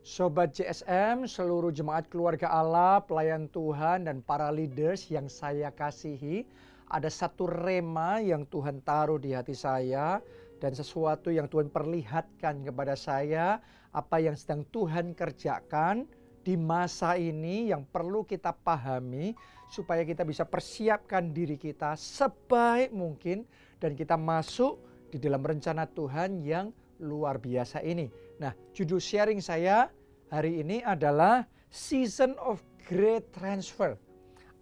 Sobat JSM, seluruh jemaat keluarga Allah, pelayan Tuhan dan para leaders yang saya kasihi, ada satu rema yang Tuhan taruh di hati saya dan sesuatu yang Tuhan perlihatkan kepada saya, apa yang sedang Tuhan kerjakan di masa ini yang perlu kita pahami supaya kita bisa persiapkan diri kita sebaik mungkin dan kita masuk di dalam rencana Tuhan yang luar biasa ini. Nah, judul sharing saya hari ini adalah Season of Great Transfer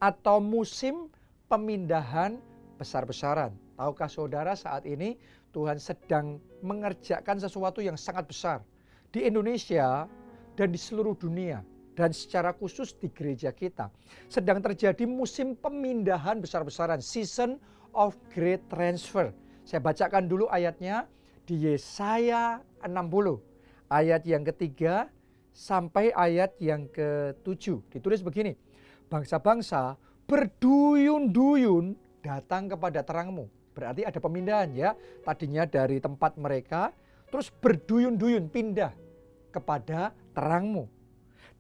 atau musim pemindahan besar-besaran. Tahukah saudara, saat ini Tuhan sedang mengerjakan sesuatu yang sangat besar di Indonesia dan di seluruh dunia, dan secara khusus di gereja kita. Sedang terjadi musim pemindahan besar-besaran, Season of Great Transfer. Saya bacakan dulu ayatnya di Yesaya 60, ayat yang ketiga sampai ayat yang ke-7. Ditulis begini, bangsa-bangsa berduyun-duyun datang kepada terangmu. Berarti ada pemindahan ya, tadinya dari tempat mereka, terus berduyun-duyun pindah kepada terangmu.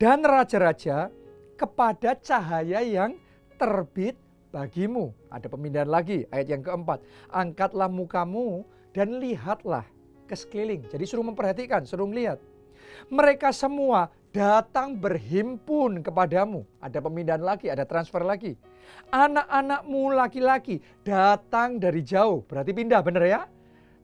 Dan raja-raja kepada cahaya yang terbit bagimu. Ada pemindahan lagi, ayat yang keempat. Angkatlah mukamu dan lihatlah ke sekeliling. Jadi suruh memperhatikan, suruh melihat. Mereka semua datang berhimpun kepadamu. Ada pemindahan lagi, ada transfer lagi. Anak-anakmu laki-laki datang dari jauh. Berarti pindah, benar ya?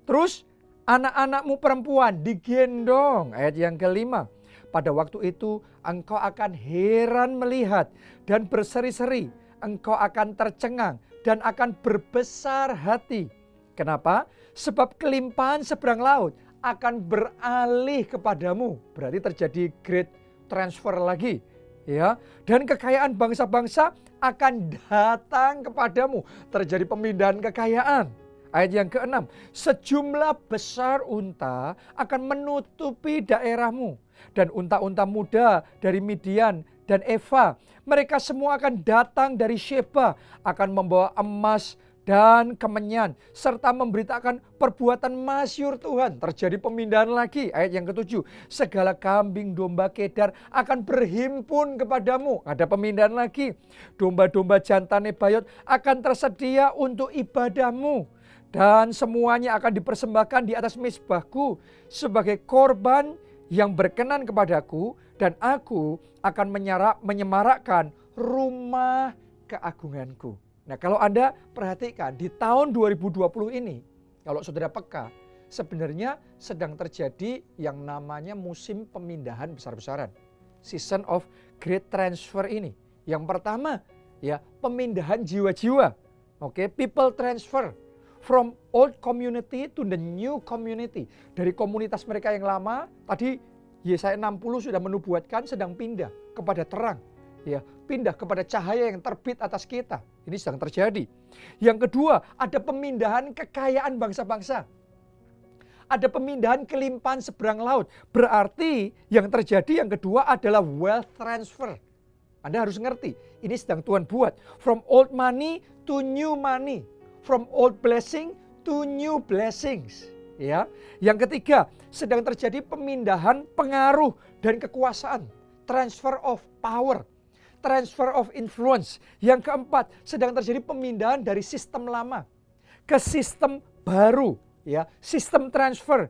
Terus anak-anakmu perempuan digendong. Ayat yang kelima. Pada waktu itu engkau akan heran melihat dan berseri-seri. Engkau akan tercengang dan akan berbesar hati. Kenapa? Sebab kelimpahan seberang laut akan beralih kepadamu. Berarti terjadi great transfer lagi. Ya, dan kekayaan bangsa-bangsa akan datang kepadamu. Terjadi pemindahan kekayaan. Ayat yang ke-6. Sejumlah besar unta akan menutupi daerahmu. Dan unta-unta muda dari Midian dan Eva, mereka semua akan datang dari Sheba, akan membawa emas dan kemenyan, serta memberitakan perbuatan masyhur Tuhan. Terjadi pemindahan lagi, ayat yang ke-7. Segala kambing domba Kedar akan berhimpun kepadamu. Ada pemindahan lagi. Domba-domba jantan Nebayot akan tersedia untuk ibadahmu. Dan semuanya akan dipersembahkan di atas mezbahku sebagai korban yang berkenan kepadaku, dan aku akan menyemarakkan rumah keagunganku. Nah, kalau Anda perhatikan di tahun 2020 ini, kalau saudara peka, sebenarnya sedang terjadi yang namanya musim pemindahan besar-besaran. Season of Great Transfer ini. Yang pertama, ya, pemindahan jiwa-jiwa. Oke, people transfer from old community to the new community. Dari komunitas mereka yang lama, tadi Yesaya 60 sudah menubuatkan sedang pindah kepada terang. Ya, pindah kepada cahaya yang terbit atas kita. Ini sedang terjadi. Yang kedua, ada pemindahan kekayaan bangsa-bangsa. Ada pemindahan kelimpahan seberang laut. Berarti yang terjadi yang kedua adalah wealth transfer. Anda harus ngerti, ini sedang Tuhan buat. From old money to new money. From old blessing to new blessings. Ya. Yang ketiga, sedang terjadi pemindahan pengaruh dan kekuasaan. Transfer of power. Transfer of influence. Yang keempat, sedang terjadi pemindahan dari sistem lama ke sistem baru. Ya. Sistem transfer.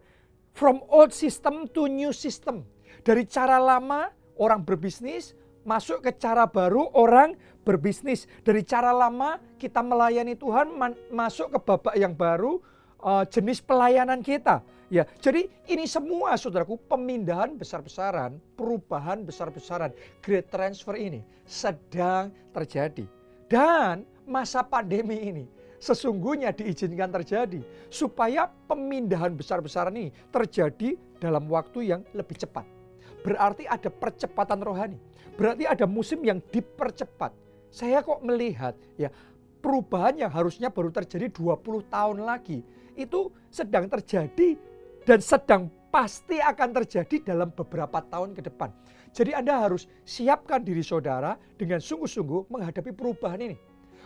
From old system to new system. Dari cara lama orang berbisnis, masuk ke cara baru orang berbisnis. Dari cara lama kita melayani Tuhan, masuk ke babak yang baru, jenis pelayanan kita. Ya, jadi ini semua saudaraku pemindahan besar-besaran, perubahan besar-besaran, great transfer ini sedang terjadi. Dan masa pandemi ini sesungguhnya diizinkan terjadi supaya pemindahan besar-besaran ini terjadi dalam waktu yang lebih cepat. Berarti ada percepatan rohani. Berarti ada musim yang dipercepat. Saya kok melihat ya perubahan yang harusnya baru terjadi 20 tahun lagi itu sedang terjadi dan sedang pasti akan terjadi dalam beberapa tahun ke depan. Jadi Anda harus siapkan diri saudara dengan sungguh-sungguh menghadapi perubahan ini.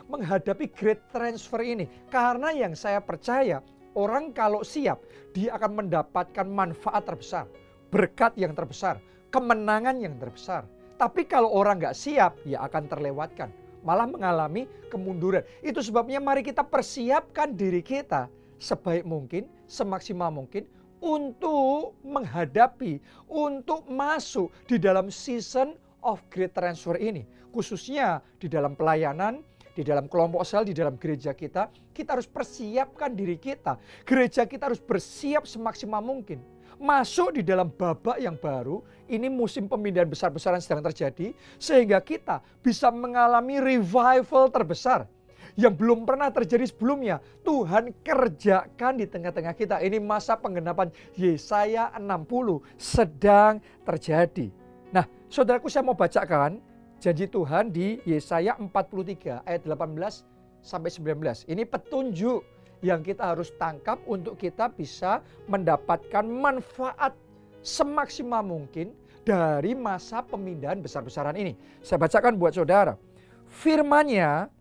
Menghadapi great transfer ini. Karena yang saya percaya orang kalau siap dia akan mendapatkan manfaat terbesar. Berkat yang terbesar. kemenangan yang terbesar. Tapi kalau orang nggak siap, ya akan terlewatkan. Malah mengalami kemunduran. Itu sebabnya mari kita persiapkan diri kita sebaik mungkin, semaksimal mungkin untuk menghadapi, untuk masuk di dalam season of great transfer ini. Khususnya di dalam pelayanan, di dalam kelompok sel, di dalam gereja kita harus persiapkan diri kita. Gereja kita harus bersiap semaksimal mungkin. Masuk di dalam babak yang baru, ini musim pemindahan besar-besaran sedang terjadi, sehingga kita bisa mengalami revival terbesar yang belum pernah terjadi sebelumnya. Tuhan kerjakan di tengah-tengah kita. Ini masa penggenapan Yesaya 60 sedang terjadi. Nah, saudaraku, saya mau bacakan janji Tuhan di Yesaya 43 ayat 18 sampai 19. Ini petunjuk yang kita harus tangkap untuk kita bisa mendapatkan manfaat semaksimal mungkin dari masa pemindahan besar-besaran ini. Saya bacakan buat saudara. Firman-Nya,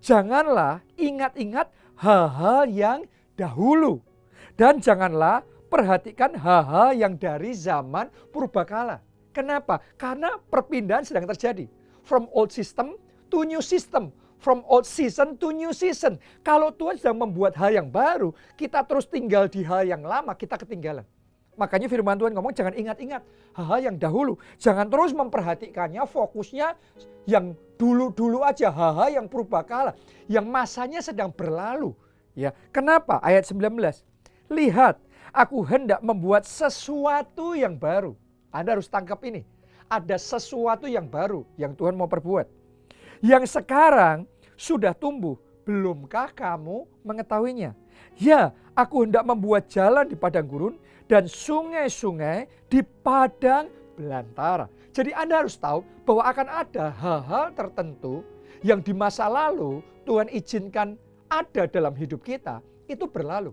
janganlah ingat-ingat hal-hal yang dahulu, dan janganlah perhatikan hal-hal yang dari zaman purbakala. Kenapa? Karena perpindahan sedang terjadi. From old system to new system. From old season to new season. Kalau Tuhan sedang membuat hal yang baru, kita terus tinggal di hal yang lama, kita ketinggalan. Makanya firman Tuhan ngomong jangan ingat-ingat hal-hal yang dahulu. Jangan terus memperhatikannya, fokusnya yang dulu-dulu aja, hal-hal yang purbakala, yang masanya sedang berlalu. Ya, kenapa? Ayat 19. Lihat, aku hendak membuat sesuatu yang baru. Anda harus tangkap ini. Ada sesuatu yang baru yang Tuhan mau perbuat. Yang sekarang sudah tumbuh, belumkah kamu mengetahuinya? Ya, aku hendak membuat jalan di padang gurun dan sungai-sungai di padang belantara. Jadi Anda harus tahu bahwa akan ada hal-hal tertentu yang di masa lalu Tuhan izinkan ada dalam hidup kita, itu berlalu.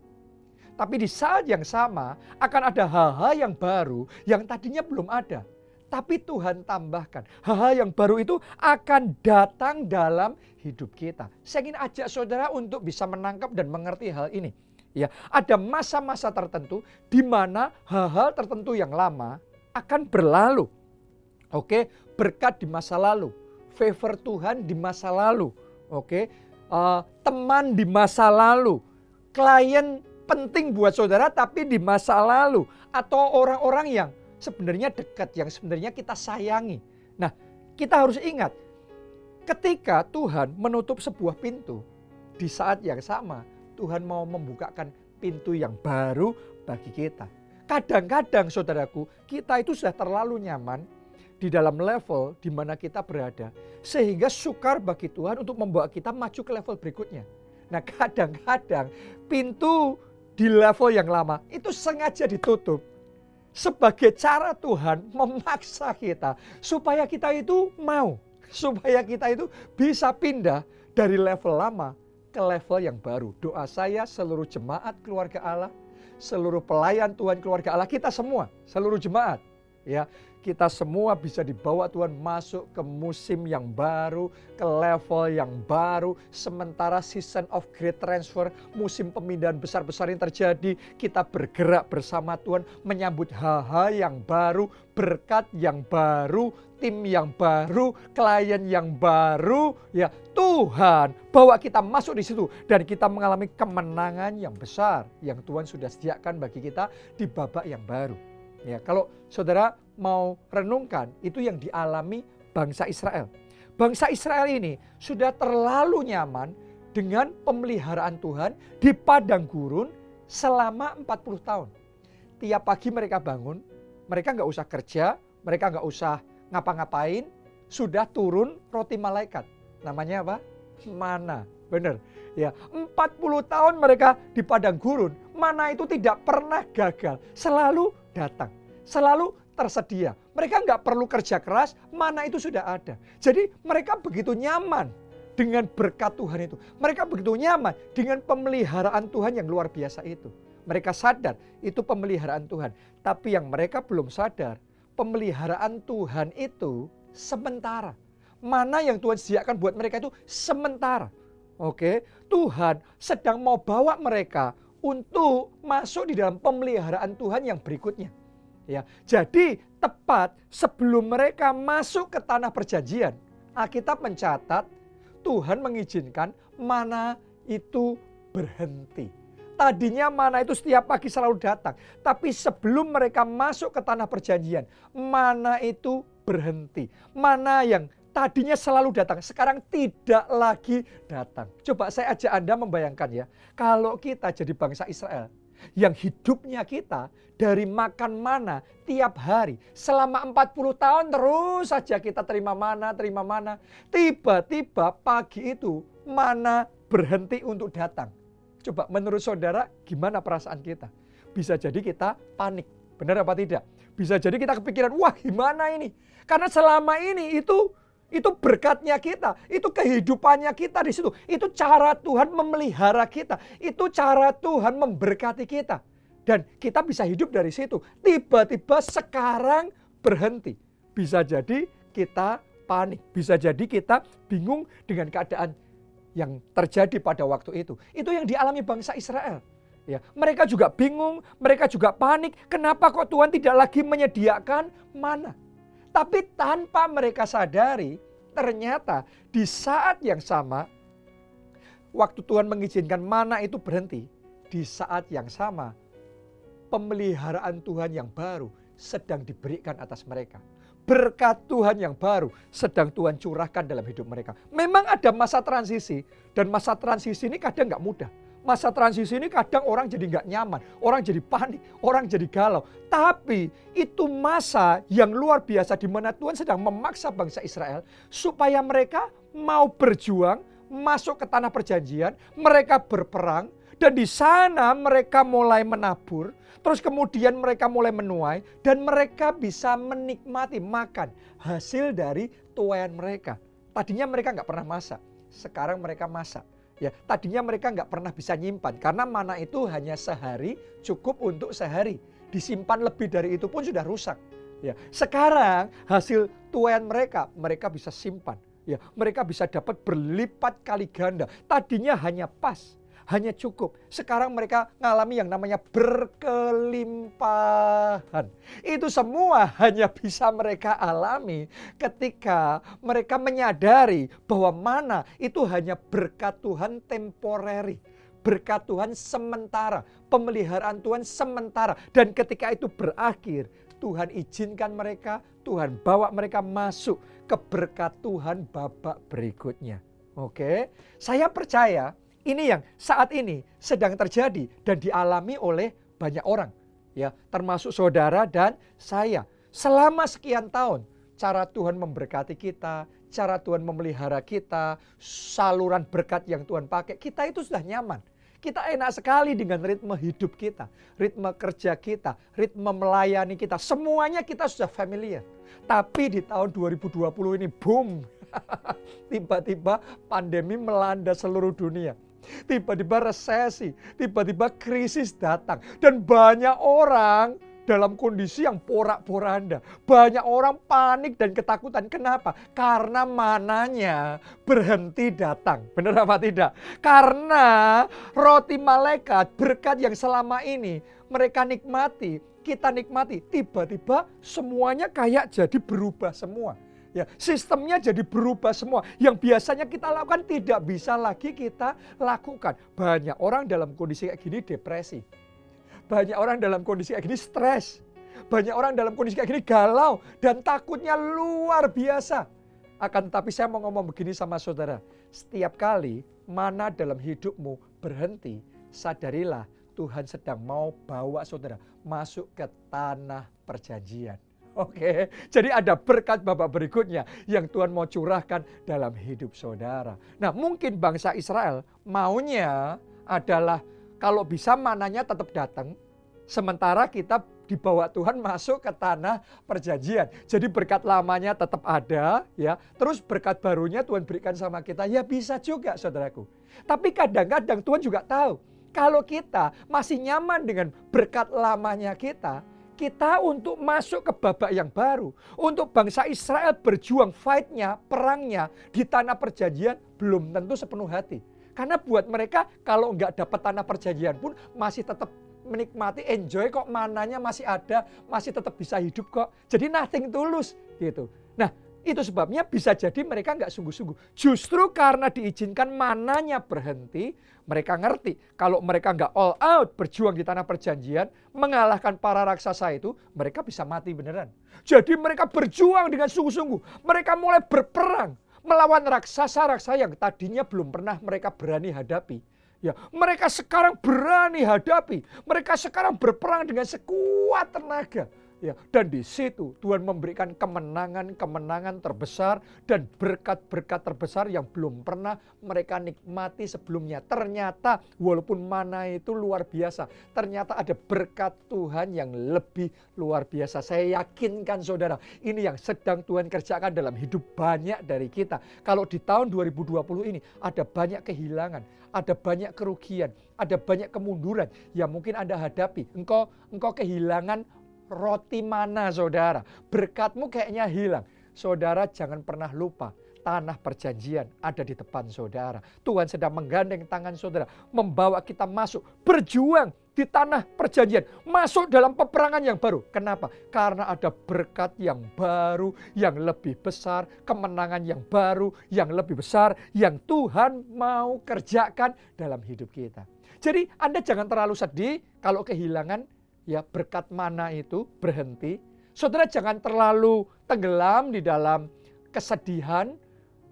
Tapi di saat yang sama akan ada hal-hal yang baru yang tadinya belum ada. Tapi Tuhan tambahkan, hal-hal yang baru itu akan datang dalam hidup kita. Saya ingin ajak saudara untuk bisa menangkap dan mengerti hal ini. Ya, ada masa-masa tertentu di mana hal-hal tertentu yang lama akan berlalu. Oke, berkat di masa lalu, favor Tuhan di masa lalu. Oke, teman di masa lalu, klien penting buat saudara tapi di masa lalu, atau orang-orang yang sebenarnya dekat, yang sebenarnya kita sayangi. Nah, kita harus ingat, ketika Tuhan menutup sebuah pintu, di saat yang sama Tuhan mau membukakan pintu yang baru bagi kita. Kadang-kadang saudaraku, kita itu sudah terlalu nyaman di dalam level di mana kita berada, sehingga sukar bagi Tuhan untuk membawa kita maju ke level berikutnya. Nah, kadang-kadang pintu di level yang lama itu sengaja ditutup sebagai cara Tuhan memaksa kita supaya kita itu mau, supaya kita itu bisa pindah dari level lama ke level yang baru. Doa saya seluruh jemaat keluarga Allah, seluruh pelayan Tuhan keluarga Allah, kita semua, seluruh jemaat, ya, kita semua bisa dibawa Tuhan masuk ke musim yang baru, ke level yang baru. Sementara season of great transfer, musim pemindahan besar-besar yang terjadi, kita bergerak bersama Tuhan menyambut hal-hal yang baru, berkat yang baru, tim yang baru, klien yang baru. Ya, Tuhan bawa kita masuk di situ dan kita mengalami kemenangan yang besar yang Tuhan sudah sediakan bagi kita di babak yang baru. Ya, kalau saudara mau renungkan, itu yang dialami bangsa Israel. Bangsa Israel ini sudah terlalu nyaman dengan pemeliharaan Tuhan di padang gurun selama 40 tahun. Tiap pagi mereka bangun, mereka nggak usah kerja, mereka nggak usah ngapa-ngapain, sudah turun roti malaikat. Namanya apa? Mana. Benar. Ya, 40 tahun mereka di padang gurun, mana itu tidak pernah gagal, selalu datang, selalu tersedia. Mereka nggak perlu kerja keras, mana itu sudah ada. Jadi mereka begitu nyaman dengan berkat Tuhan itu. Mereka begitu nyaman dengan pemeliharaan Tuhan yang luar biasa itu. Mereka sadar itu pemeliharaan Tuhan. Tapi yang mereka belum sadar, pemeliharaan Tuhan itu sementara. Mana yang Tuhan sediakan buat mereka itu sementara. Oke, Tuhan sedang mau bawa mereka untuk masuk di dalam pemeliharaan Tuhan yang berikutnya. Ya, jadi tepat sebelum mereka masuk ke tanah perjanjian, Alkitab mencatat Tuhan mengizinkan mana itu berhenti. Tadinya mana itu setiap pagi selalu datang, tapi sebelum mereka masuk ke tanah perjanjian, mana itu berhenti. Mana yang tadinya selalu datang, sekarang tidak lagi datang. Coba saya ajak Anda membayangkan ya, kalau kita jadi bangsa Israel, yang hidupnya kita dari makan mana tiap hari selama 40 tahun terus saja kita terima mana. Tiba-tiba pagi itu mana berhenti untuk datang. Coba menurut saudara gimana perasaan kita? Bisa jadi kita panik, benar apa tidak? Bisa jadi kita kepikiran, wah gimana ini? Karena selama ini itu berkatnya kita, itu kehidupannya kita di situ. Itu cara Tuhan memelihara kita, itu cara Tuhan memberkati kita. Dan kita bisa hidup dari situ. Tiba-tiba sekarang berhenti. Bisa jadi kita panik, bisa jadi kita bingung dengan keadaan yang terjadi pada waktu itu. Itu yang dialami bangsa Israel. Ya, mereka juga bingung, mereka juga panik. Kenapa kok Tuhan tidak lagi menyediakan mana? Tapi tanpa mereka sadari, ternyata di saat yang sama, waktu Tuhan mengizinkan mana itu berhenti, di saat yang sama, pemeliharaan Tuhan yang baru sedang diberikan atas mereka. Berkat Tuhan yang baru sedang Tuhan curahkan dalam hidup mereka. Memang ada masa transisi, dan masa transisi ini kadang nggak mudah. Masa transisi ini kadang orang jadi nggak nyaman, orang jadi panik, orang jadi galau. Tapi itu masa yang luar biasa di mana Tuhan sedang memaksa bangsa Israel supaya mereka mau berjuang, masuk ke tanah perjanjian, mereka berperang, dan di sana mereka mulai menabur, terus kemudian mereka mulai menuai, dan mereka bisa menikmati makan hasil dari tuaian mereka. Tadinya mereka nggak pernah masak, sekarang mereka masak. Ya, tadinya mereka nggak pernah bisa nyimpan karena mana itu hanya sehari, cukup untuk sehari. Disimpan lebih dari itu pun sudah rusak. Ya, sekarang hasil tuaian mereka bisa simpan. Ya, mereka bisa dapat berlipat kali ganda. Tadinya hanya pas, hanya cukup. Sekarang mereka ngalami yang namanya berkelimpahan. Itu semua hanya bisa mereka alami ketika mereka menyadari bahwa mana itu hanya berkat Tuhan temporary. Berkat Tuhan sementara, pemeliharaan Tuhan sementara. Dan ketika itu berakhir, Tuhan izinkan mereka, Tuhan bawa mereka masuk ke berkat Tuhan babak berikutnya. Oke, saya percaya ini yang saat ini sedang terjadi dan dialami oleh banyak orang, ya, termasuk saudara dan saya. Selama sekian tahun, cara Tuhan memberkati kita, cara Tuhan memelihara kita, saluran berkat yang Tuhan pakai, kita itu sudah nyaman. Kita enak sekali dengan ritme hidup kita, ritme kerja kita, ritme melayani kita. Semuanya kita sudah familiar. Tapi di tahun 2020 ini, boom, tiba-tiba pandemi melanda seluruh dunia. Tiba-tiba resesi, tiba-tiba krisis datang. Dan banyak orang dalam kondisi yang porak-poranda. Banyak orang panik dan ketakutan. Kenapa? Karena mananya berhenti datang. Benar apa tidak? Karena roti malaikat, berkat yang selama ini mereka nikmati, kita nikmati. Tiba-tiba semuanya kayak jadi berubah semua. Ya, sistemnya jadi berubah semua. Yang biasanya kita lakukan tidak bisa lagi kita lakukan. Banyak orang dalam kondisi kayak gini depresi. Banyak orang dalam kondisi kayak gini stres. Banyak orang dalam kondisi kayak gini galau. Dan takutnya luar biasa. Akan tetapi saya mau ngomong begini sama saudara. Setiap kali mana dalam hidupmu berhenti, sadarilah Tuhan sedang mau bawa saudara masuk ke tanah perjanjian. Oke, jadi ada berkat babak berikutnya yang Tuhan mau curahkan dalam hidup saudara. Nah, mungkin bangsa Israel maunya adalah kalau bisa mananya tetap datang, sementara kita dibawa Tuhan masuk ke tanah perjanjian. Jadi berkat lamanya tetap ada, ya. Terus berkat barunya Tuhan berikan sama kita, ya bisa juga saudaraku. Tapi kadang-kadang Tuhan juga tahu, kalau kita masih nyaman dengan berkat lamanya kita untuk masuk ke babak yang baru. Untuk bangsa Israel berjuang fight-nya, perangnya di tanah perjanjian belum tentu sepenuh hati. Karena buat mereka kalau nggak dapat tanah perjanjian pun masih tetap menikmati, enjoy kok, mananya masih ada, masih tetap bisa hidup kok. Jadi nothing tulus gitu. Nah, itu sebabnya bisa jadi mereka nggak sungguh-sungguh. Justru karena diizinkan mananya berhenti, mereka ngerti kalau mereka nggak all out berjuang di tanah perjanjian, mengalahkan para raksasa itu, mereka bisa mati beneran. Jadi mereka berjuang dengan sungguh-sungguh. Mereka mulai berperang melawan raksasa-raksasa yang tadinya belum pernah mereka berani hadapi. Ya, mereka sekarang berani hadapi. Mereka sekarang berperang dengan sekuat tenaga. Ya, dan di situ Tuhan memberikan kemenangan-kemenangan terbesar dan berkat-berkat terbesar yang belum pernah mereka nikmati sebelumnya. Ternyata walaupun mana itu luar biasa, ternyata ada berkat Tuhan yang lebih luar biasa. Saya yakinkan saudara, ini yang sedang Tuhan kerjakan dalam hidup banyak dari kita. Kalau di tahun 2020 ini ada banyak kehilangan, ada banyak kerugian, ada banyak kemunduran yang mungkin Anda hadapi. Engkau kehilangan roti mana saudara, berkatmu kayaknya hilang. Saudara jangan pernah lupa, tanah perjanjian ada di depan saudara. Tuhan sedang menggandeng tangan saudara, membawa kita masuk, berjuang di tanah perjanjian, masuk dalam peperangan yang baru. Kenapa? Karena ada berkat yang baru, yang lebih besar, kemenangan yang baru, yang lebih besar, yang Tuhan mau kerjakan dalam hidup kita. Jadi Anda jangan terlalu sedih kalau kehilangan ya berkat mana itu berhenti. Saudara jangan terlalu tenggelam di dalam kesedihan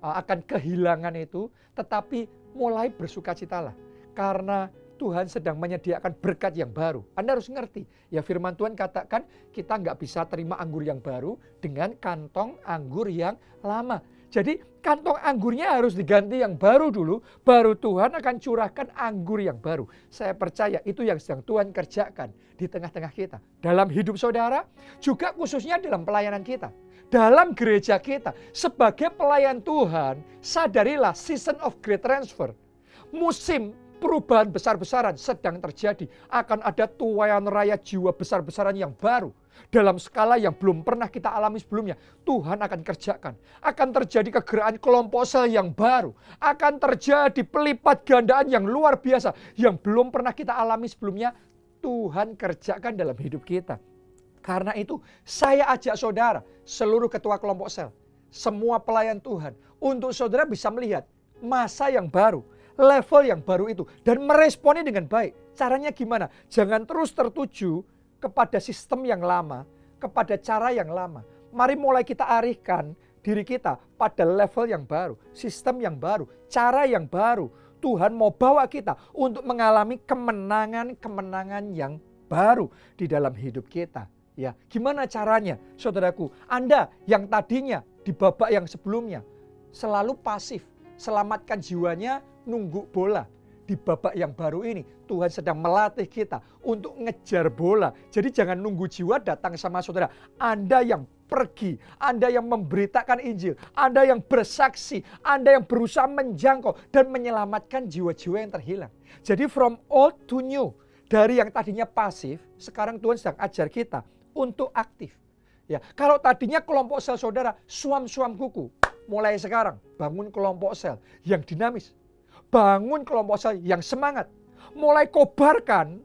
akan kehilangan itu, tetapi mulai bersukacitalah karena Tuhan sedang menyediakan berkat yang baru. Anda harus ngerti, ya firman Tuhan katakan kita nggak bisa terima anggur yang baru dengan kantong anggur yang lama. Jadi kantong anggurnya harus diganti yang baru dulu, baru Tuhan akan curahkan anggur yang baru. Saya percaya itu yang sedang Tuhan kerjakan di tengah-tengah kita. Dalam hidup saudara, juga khususnya dalam pelayanan kita. Dalam gereja kita, sebagai pelayan Tuhan, sadarilah season of great transfer. Musim perubahan besar-besaran sedang terjadi. Akan ada tuaian raya jiwa besar-besaran yang baru. Dalam skala yang belum pernah kita alami sebelumnya, Tuhan akan kerjakan. Akan terjadi kegeraan kelompok sel yang baru. Akan terjadi pelipat gandaan yang luar biasa. Yang belum pernah kita alami sebelumnya, Tuhan kerjakan dalam hidup kita. Karena itu, saya ajak saudara, seluruh ketua kelompok sel, semua pelayan Tuhan, untuk saudara bisa melihat masa yang baru, level yang baru itu, dan meresponnya dengan baik. Caranya gimana? Jangan terus tertuju kepada sistem yang lama, kepada cara yang lama. Mari mulai kita arihkan diri kita pada level yang baru, sistem yang baru, cara yang baru. Tuhan mau bawa kita untuk mengalami kemenangan-kemenangan yang baru di dalam hidup kita. Ya, gimana caranya, saudaraku? Anda yang tadinya di babak yang sebelumnya selalu pasif, selamatkan jiwanya, nunggu bola. Di babak yang baru ini, Tuhan sedang melatih kita untuk ngejar bola. Jadi jangan nunggu jiwa datang sama saudara. Anda yang pergi, Anda yang memberitakan Injil, Anda yang bersaksi, Anda yang berusaha menjangkau dan menyelamatkan jiwa-jiwa yang terhilang. Jadi from old to new, dari yang tadinya pasif, sekarang Tuhan sedang ajar kita untuk aktif. Ya, kalau tadinya kelompok sel saudara suam-suam kuku, mulai sekarang bangun kelompok sel yang dinamis. Bangun kelompok sel yang semangat. Mulai kobarkan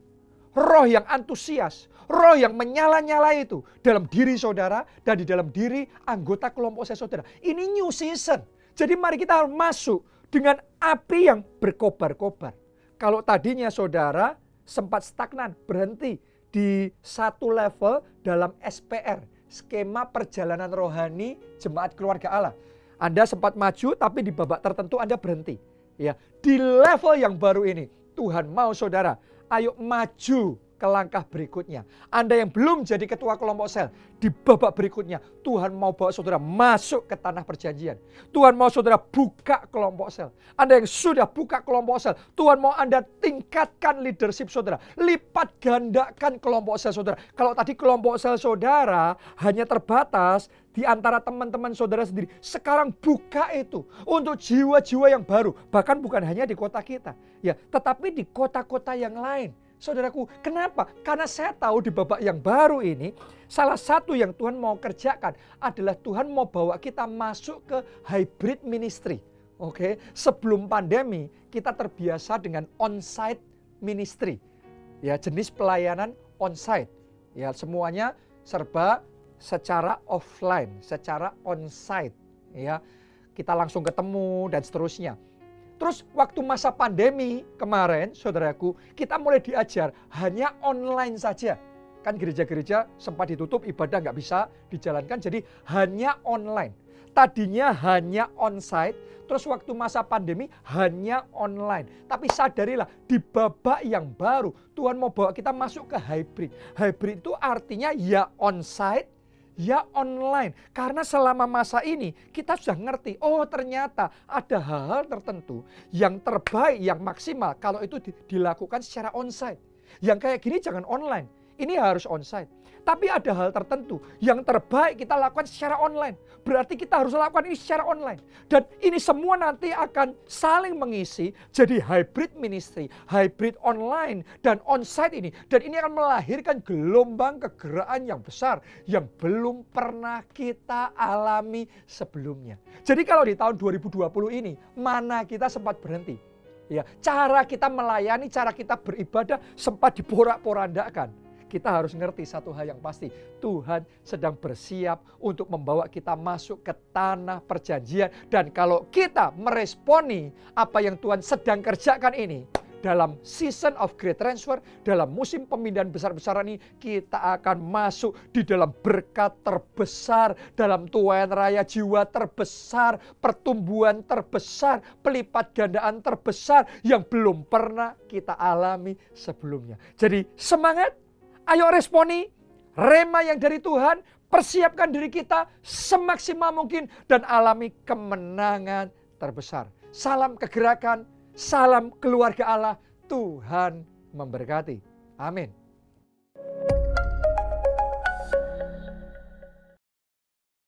roh yang antusias, roh yang menyala-nyala itu dalam diri saudara dan di dalam diri anggota kelompok sel saudara. Ini new season. Jadi mari kita masuk dengan api yang berkobar-kobar. Kalau tadinya saudara sempat stagnan, berhenti di satu level dalam SPR, skema perjalanan rohani jemaat keluarga Allah. Anda sempat maju tapi di babak tertentu Anda berhenti. Ya, di level yang baru ini Tuhan mau saudara, ayo maju ke langkah berikutnya. Anda yang belum jadi ketua kelompok sel, di babak berikutnya Tuhan mau bawa saudara masuk ke tanah perjanjian. Tuhan mau saudara buka kelompok sel. Anda yang sudah buka kelompok sel, Tuhan mau Anda tingkatkan leadership saudara. Lipat gandakan kelompok sel saudara. Kalau tadi kelompok sel saudara hanya terbatas di antara teman-teman saudara sendiri, sekarang buka itu untuk jiwa-jiwa yang baru. Bahkan bukan hanya di kota kita, ya, tetapi di kota-kota yang lain. Saudaraku, kenapa? Karena saya tahu di babak yang baru ini, salah satu yang Tuhan mau kerjakan adalah Tuhan mau bawa kita masuk ke hybrid ministry. Oke, sebelum pandemi kita terbiasa dengan on-site ministry. Ya, jenis pelayanan onsite. Ya, semuanya serba secara offline, secara onsite. Ya, kita langsung ketemu dan seterusnya. Terus waktu masa pandemi kemarin, saudaraku, kita mulai diajar hanya online saja. Kan gereja-gereja sempat ditutup, ibadah nggak bisa dijalankan, jadi hanya online. Tadinya hanya onsite, terus waktu masa pandemi hanya online. Tapi sadarilah, di babak yang baru, Tuhan mau bawa kita masuk ke hybrid. Hybrid itu artinya ya onsite, ya online. Karena selama masa ini kita sudah ngerti, oh ternyata ada hal-hal tertentu yang terbaik, yang maksimal kalau itu dilakukan secara onsite. Yang kayak gini jangan online, ini harus onsite. Tapi ada hal tertentu yang terbaik kita lakukan secara online. Berarti kita harus lakukan ini secara online. Dan ini semua nanti akan saling mengisi jadi hybrid ministry, hybrid online dan onsite ini. Dan ini akan melahirkan gelombang kegerakan yang besar yang belum pernah kita alami sebelumnya. Jadi kalau di tahun 2020 ini, mana kita sempat berhenti? Ya, cara kita melayani, cara kita beribadah sempat diporak-porandakan. Kita harus ngerti satu hal yang pasti, Tuhan sedang bersiap untuk membawa kita masuk ke tanah perjanjian. Dan kalau kita meresponi apa yang Tuhan sedang kerjakan ini, dalam season of great transfer, dalam musim pemindahan besar-besaran ini, kita akan masuk di dalam berkat terbesar, dalam tuaian raya jiwa terbesar, pertumbuhan terbesar, pelipat gandaan terbesar yang belum pernah kita alami sebelumnya. Jadi semangat! Ayo responi, rema yang dari Tuhan, persiapkan diri kita semaksimal mungkin dan alami kemenangan terbesar. Salam kegerakan, salam keluarga Allah, Tuhan memberkati. Amin.